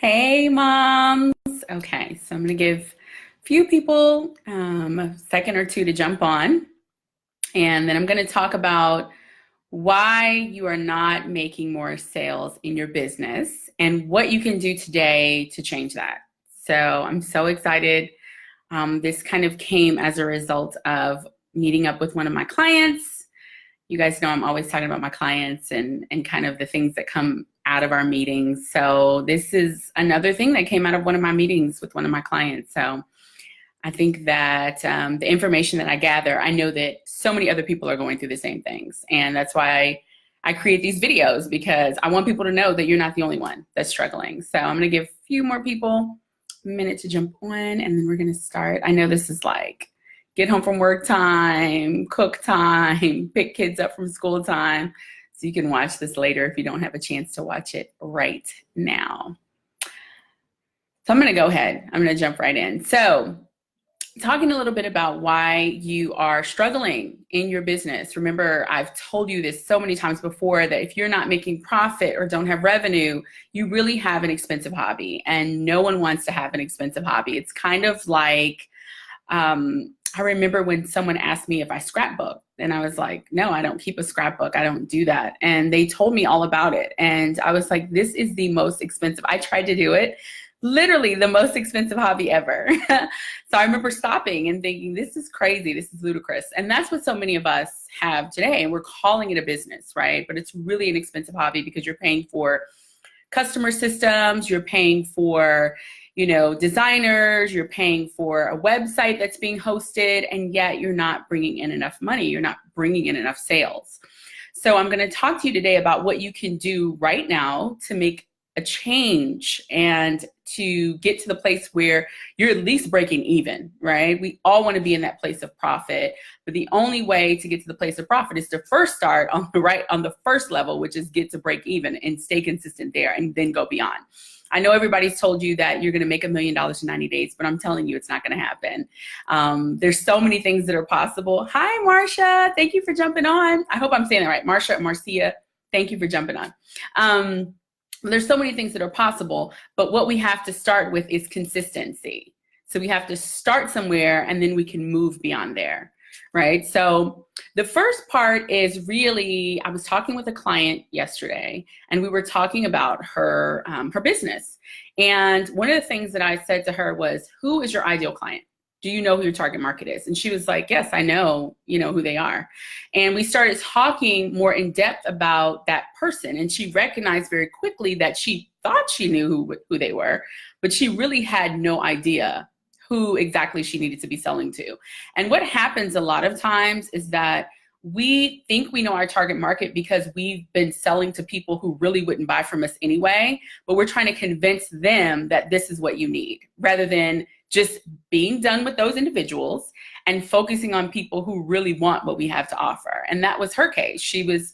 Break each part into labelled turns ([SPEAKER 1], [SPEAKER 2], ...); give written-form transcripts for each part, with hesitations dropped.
[SPEAKER 1] Hey, moms. Okay, so I'm going to give a few people a second or two to jump on, and then I'm going to talk about why you are not making more sales in your business and what you can do today to change that. So I'm so excited. This kind of came as a result of meeting up with one of my clients. You guys know I'm always talking about my clients and kind of the things that come out of our meetings. So this is another thing that came out of one of my meetings with one of my clients. So I think that the information that I gather, I know that so many other people are going through the same things. And that's why I create these videos, because I want people to know that you're not the only one that's struggling. So I'm going to give a few more people a minute to jump on, and then we're going to start. I know this is like get home from work time, cook time, pick kids up from school time. So you can watch this later if you don't have a chance to watch it right now. So I'm going to go ahead. I'm going to jump right in. So talking a little bit about why you are struggling in your business. Remember, I've told you this so many times before that if you're not making profit or don't have revenue, you really have an expensive hobby, and no one wants to have an expensive hobby. It's kind of like, I remember when someone asked me if I scrapbook, and I was like, no, I don't keep a scrapbook. I don't do that. And they told me all about it. And I was like, this is the most expensive. I tried to do it. Literally the most expensive hobby ever. So I remember stopping and thinking, this is crazy. This is ludicrous. And that's what so many of us have today. And we're calling it a business, right? But it's really an expensive hobby because you're paying for customer systems, you're paying for, designers, you're paying for a website that's being hosted, and yet you're not bringing in enough money. You're not bringing in enough sales. So I'm going to talk to you today about what you can do right now to make a change and to get to the place where you're at least breaking even, right? We all want to be in that place of profit, but the only way to get to the place of profit is to first start on the first level, which is get to break even and stay consistent there and then go beyond. I know everybody's told you that you're going to make $1 million in 90 days, but I'm telling you, it's not going to happen. There's so many things that are possible. Hi, Marcia. Thank you for jumping on. I hope I'm saying that right. Marcia, thank you for jumping on. There's so many things that are possible, but what we have to start with is consistency. So we have to start somewhere, and then we can move beyond there, right? So the first part is really, I was talking with a client yesterday, and we were talking about her business. And one of the things that I said to her was, who is your ideal client? Do you know who your target market is? And she was like, yes, I know, who they are. And we started talking more in depth about that person. And she recognized very quickly that she thought she knew who they were, but she really had no idea who exactly she needed to be selling to. And what happens a lot of times is that we think we know our target market because we've been selling to people who really wouldn't buy from us anyway, but we're trying to convince them that this is what you need, rather than just being done with those individuals and focusing on people who really want what we have to offer. And that was her case. She was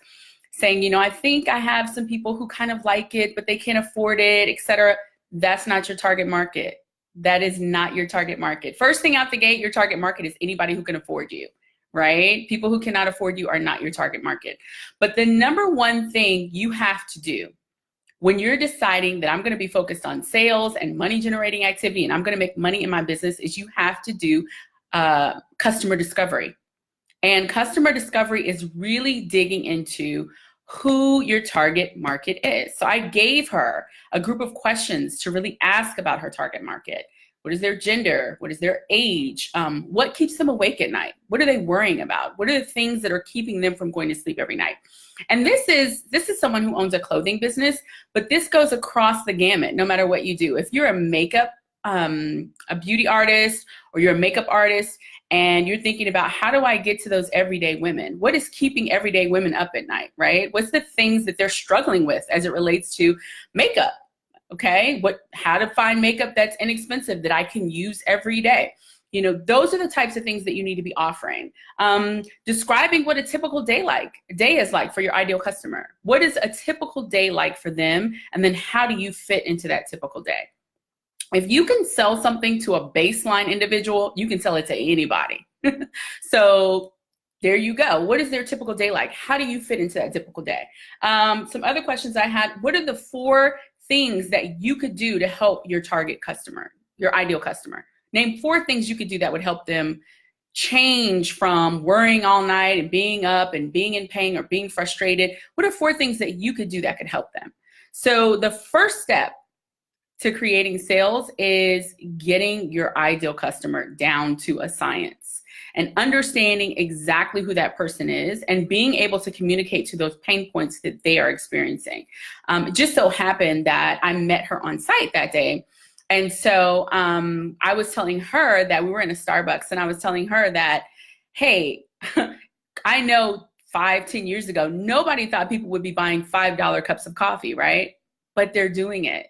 [SPEAKER 1] saying, I think I have some people who kind of like it, but they can't afford it, etc. That's not your target market. That is not your target market. First thing out the gate, your target market is anybody who can afford you, right? People who cannot afford you are not your target market. But the number one thing you have to do when you're deciding that I'm going to be focused on sales and money generating activity and I'm going to make money in my business is you have to do customer discovery. And customer discovery is really digging into who your target market is. So I gave her a group of questions to really ask about her target market. What is their gender? What is their age? What keeps them awake at night? What are they worrying about? What are the things that are keeping them from going to sleep every night? And this is someone who owns a clothing business, but this goes across the gamut, no matter what you do. If you're a makeup, a beauty artist, or you're a makeup artist, and you're thinking about how do I get to those everyday women? What is keeping everyday women up at night, right? What's the things that they're struggling with as it relates to makeup? Okay, how to find makeup that's inexpensive that I can use every day. Those are the types of things that you need to be offering. Describing what a typical day is like for your ideal customer. What is a typical day like for them? And then how do you fit into that typical day? If you can sell something to a baseline individual, you can sell it to anybody. So there you go. What is their typical day like? How do you fit into that typical day? Some other questions I had, what are the 4 things that you could do to help your target customer, your ideal customer. Name 4 things you could do that would help them change from worrying all night and being up and being in pain or being frustrated. What are 4 things that you could do that could help them? So the first step to creating sales is getting your ideal customer down to a science and understanding exactly who that person is and being able to communicate to those pain points that they are experiencing. It just so happened that I met her on site that day. And so I was telling her that we were in a Starbucks, and I was telling her that, hey, I know 5-10 years ago, nobody thought people would be buying $5 cups of coffee, right? But they're doing it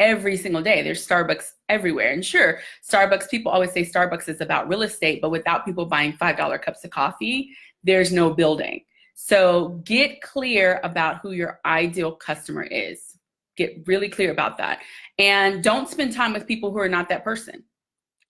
[SPEAKER 1] every single day. There's Starbucks everywhere. And sure, Starbucks, people always say Starbucks is about real estate, but without people buying $5 cups of coffee, there's no building. So get clear about who your ideal customer is. Get really clear about that. And don't spend time with people who are not that person.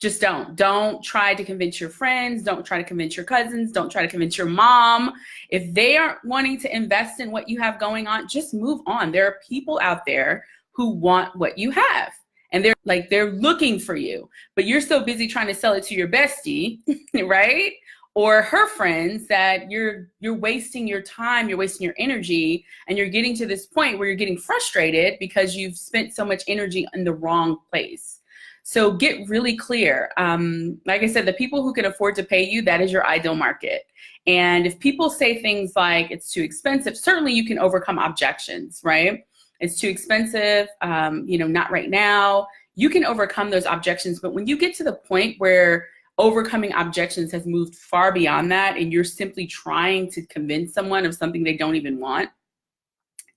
[SPEAKER 1] Just don't. Don't try to convince your friends. Don't try to convince your cousins. Don't try to convince your mom. If they aren't wanting to invest in what you have going on, just move on. There are people out there who want what you have. And they're looking for you, but you're so busy trying to sell it to your bestie, right? Or her friends that you're wasting your time, you're wasting your energy, and you're getting to this point where you're getting frustrated because you've spent so much energy in the wrong place. So get really clear. Like I said, the people who can afford to pay you, that is your ideal market. And if people say things like it's too expensive, certainly you can overcome objections, right? It's too expensive, not right now. You can overcome those objections, but when you get to the point where overcoming objections has moved far beyond that and you're simply trying to convince someone of something they don't even want,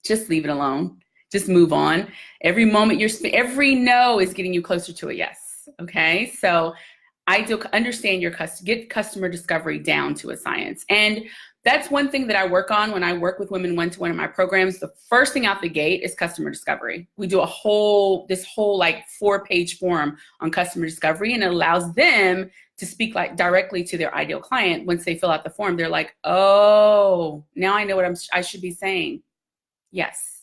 [SPEAKER 1] just leave it alone. Just move on. Every moment every no is getting you closer to a yes, okay? So understand get customer discovery down to a science. And that's one thing that I work on when I work with women one-to-one in my programs. The first thing out the gate is customer discovery. We do this whole like 4-page form on customer discovery, and it allows them to speak like directly to their ideal client. Once they fill out the form, they're like, oh, now I know what I should be saying. Yes,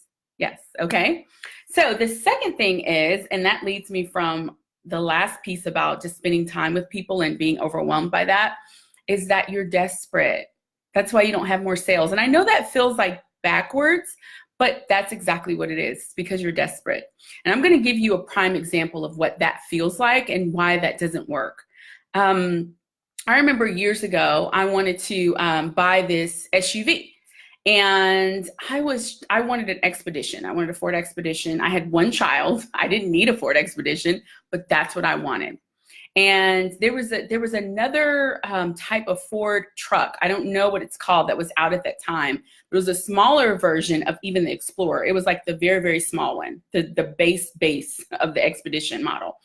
[SPEAKER 1] okay? So the second thing is, and that leads me from the last piece about just spending time with people and being overwhelmed by that, is that you're desperate. That's why you don't have more sales. And I know that feels like backwards, but that's exactly what it is, because you're desperate. And I'm going to give you a prime example of what that feels like and why that doesn't work. I remember years ago, I wanted to buy this SUV. And I wanted an Expedition. I wanted a Ford Expedition. I had 1 child. I didn't need a Ford Expedition, but that's what I wanted. And there was another type of Ford truck. I don't know what it's called, that was out at that time. It was a smaller version of even the Explorer. It was like the very, very small one, the base of the Expedition model.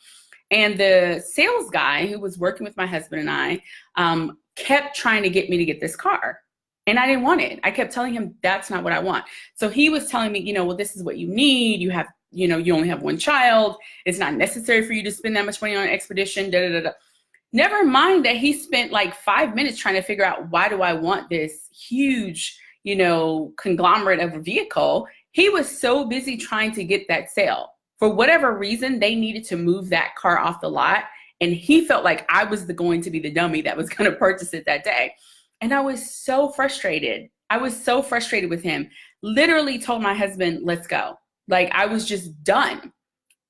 [SPEAKER 1] And the sales guy who was working with my husband and I kept trying to get me to get this car. And I didn't want it. I kept telling him that's not what I want. So he was telling me, well, this is what you need. You have, you only have 1 child. It's not necessary for you to spend that much money on an Expedition, da, da, da, da. Never mind that he spent like 5 minutes trying to figure out, why do I want this huge, conglomerate of a vehicle? He was so busy trying to get that sale. For whatever reason, they needed to move that car off the lot. And he felt like I was going to be the dummy that was going to purchase it that day. And I was so frustrated. I was so frustrated with him. Literally told my husband, let's go. Like, I was just done.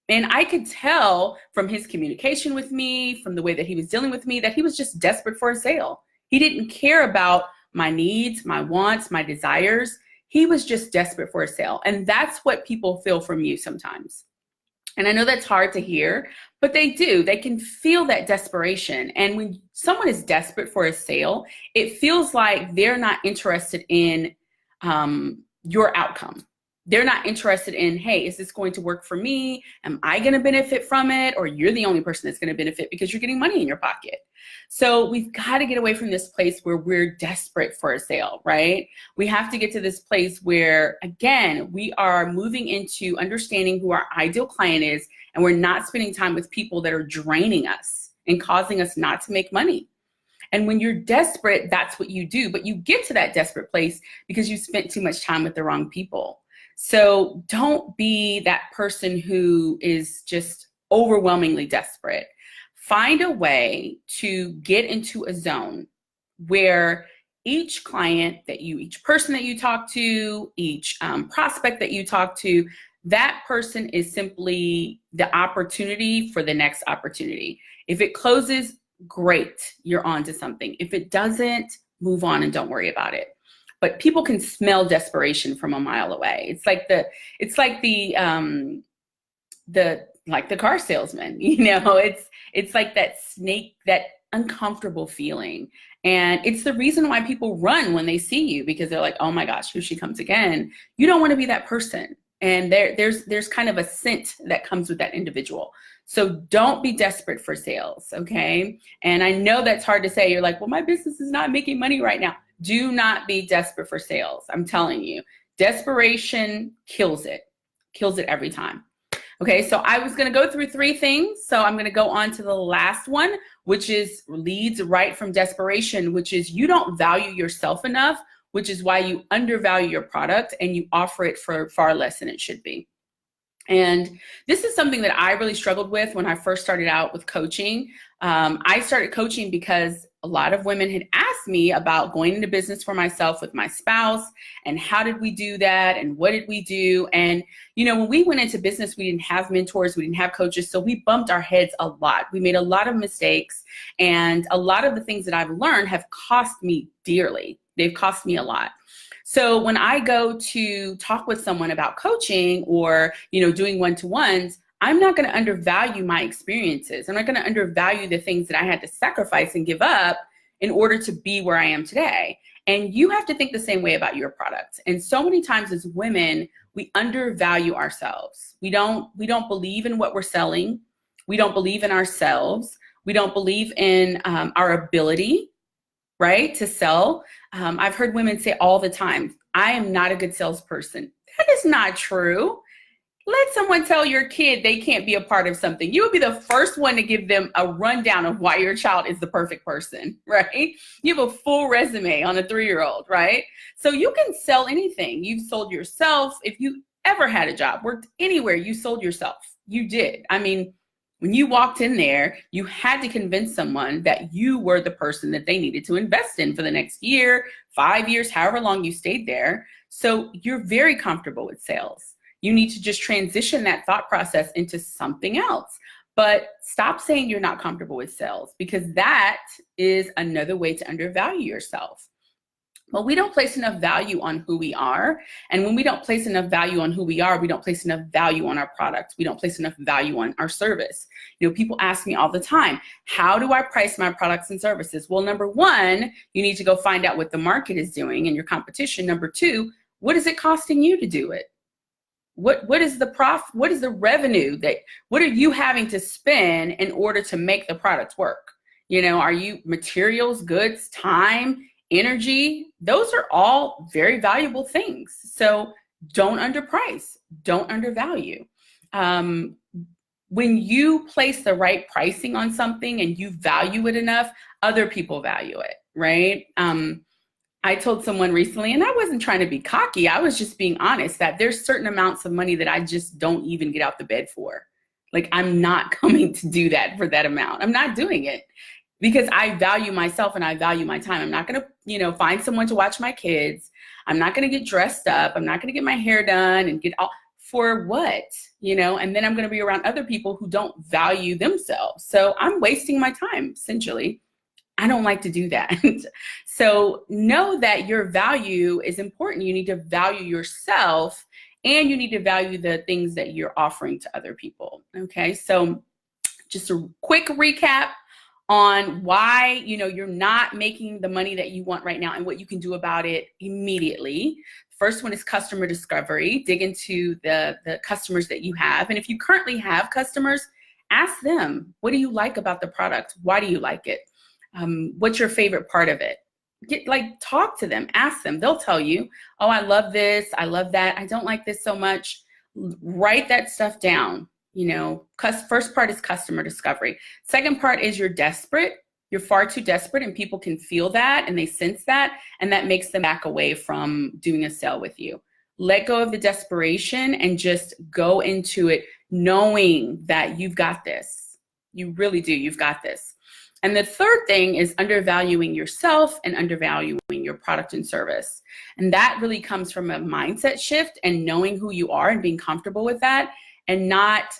[SPEAKER 1] And I could tell from his communication with me, from the way that he was dealing with me, that he was just desperate for a sale. He didn't care about my needs, my wants, my desires. He was just desperate for a sale. And that's what people feel from you sometimes. And I know that's hard to hear, but they do. They can feel that desperation. And when someone is desperate for a sale, it feels like they're not interested in your outcome. They're not interested in, hey, is this going to work for me? Am I going to benefit from it? Or you're the only person that's going to benefit because you're getting money in your pocket. So we've got to get away from this place where we're desperate for a sale, right? We have to get to this place where, again, we are moving into understanding who our ideal client is, and we're not spending time with people that are draining us and causing us not to make money. And when you're desperate, that's what you do. But you get to that desperate place because you spent too much time with the wrong people. So don't be that person who is just overwhelmingly desperate. Find a way to get into a zone where each client each person that you talk to, each prospect that you talk to, that person is simply the opportunity for the next opportunity. If it closes, great, you're on to something. If it doesn't, move on and don't worry about it. But people can smell desperation from a mile away. It's like the car salesman, it's like that snake, that uncomfortable feeling. And it's the reason why people run when they see you, because they're like, oh my gosh, here she comes again. You don't want to be that person. And there's kind of a scent that comes with that individual. So don't be desperate for sales, okay? And I know that's hard to say. You're like, well, my business is not making money right now. Do not be desperate for sales. I'm telling you, desperation kills it every time. Okay, so I was going to go through 3 things. So I'm going to go on to the last one, which leads right from desperation, which is you don't value yourself enough, which is why you undervalue your product and you offer it for far less than it should be. And this is something that I really struggled with when I first started out with coaching. I started coaching because a lot of women had asked me about going into business for myself with my spouse and how did we do that and what did we do? And, when we went into business, we didn't have mentors, we didn't have coaches. So we bumped our heads a lot. We made a lot of mistakes, and a lot of the things that I've learned have cost me dearly. They've cost me a lot. So when I go to talk with someone about coaching or, doing one-to-ones, I'm not going to undervalue my experiences. I'm not going to undervalue the things that I had to sacrifice and give up in order to be where I am today. And you have to think the same way about your products. And so many times as women, we undervalue ourselves. We don't believe in what we're selling. We don't believe in ourselves. We don't believe in our ability, right, to sell. I've heard women say all the time, I am not a good salesperson. That is not true. Let someone tell your kid they can't be a part of something. You would be the first one to give them a rundown of why your child is the perfect person, right? You have a full resume on a 3-year-old, right? So you can sell anything. You've sold yourself. If you ever had a job, worked anywhere, you sold yourself. You did. I mean, when you walked in there, you had to convince someone that you were the person that they needed to invest in for the next year, 5 years, however long you stayed there. So you're very comfortable with sales. You need to just transition that thought process into something else. But stop saying you're not comfortable with sales, because that is another way to undervalue yourself. But we don't place enough value on who we are. And when we don't place enough value on who we are, we don't place enough value on our product. We don't place enough value on our service. People ask me all the time, how do I price my products and services? Well, number one, you need to go find out what the market is doing and your competition. Number two, what is it costing you to do it? What is the profit? What is the revenue what are you having to spend in order to make the products work? Are you materials, goods, time, energy? Those are all very valuable things. So don't underprice, don't undervalue. When you place the right pricing on something and you value it enough, other people value it, right? I told someone recently, and I wasn't trying to be cocky, I was just being honest, that there's certain amounts of money that I just don't even get out the bed for. Like, I'm not going to do that for that amount. I'm not doing it because I value myself and I value my time. I'm not going to, find someone to watch my kids. I'm not going to get dressed up. I'm not going to get my hair done and get all for what, and then I'm going to be around other people who don't value themselves. So I'm wasting my time, essentially. I don't like to do that. So know that your value is important. You need to value yourself and you need to value the things that you're offering to other people. Okay, so just a quick recap on why you're not making the money that you want right now and what you can do about it immediately. First one is customer discovery. Dig into the customers that you have. And if you currently have customers, ask them, what do you like about the product? Why do you like it? What's your favorite part of it? Talk to them, ask them. They'll tell you, oh, I love this. I love that. I don't like this so much. Write that stuff down. First part is customer discovery. Second part is you're desperate. You're far too desperate and people can feel that and they sense that. And that makes them back away from doing a sale with you. let go of the desperation and just go into it knowing that you've got this. You really do. You've got this. And the third thing is undervaluing yourself and undervaluing your product and service. And that really comes from a mindset shift and knowing who you are and being comfortable with that, and not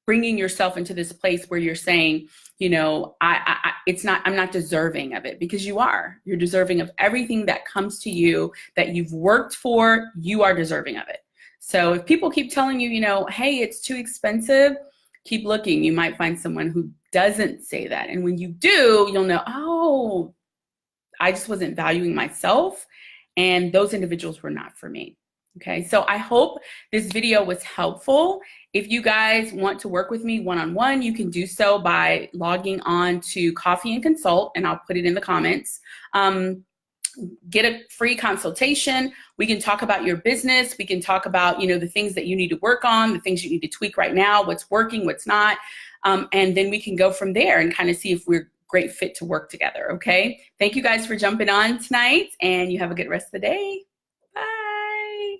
[SPEAKER 1] bringing yourself into this place where you're saying, you know, I'm not deserving of it, because you are. You're deserving of everything that comes to you that you've worked for. You are deserving of it. So if people keep telling you, you know, hey, it's too expensive, keep looking. You might find someone who doesn't say that. And when you do, you'll know, oh, I just wasn't valuing myself, and those individuals were not for me. Okay, so I hope this video was helpful. If you guys want to work with me one-on-one, you can do so by logging on to Coffee and Consult, and I'll put it in the comments. Get a free consultation. We can talk about your business. We can talk about, you know, the things that you need to work on, the things you need to tweak right now, what's working, what's not. And then we can go from there and kind of see if we're a great fit to work together, okay? Thank you guys for jumping on tonight, and you have a good rest of the day. Bye.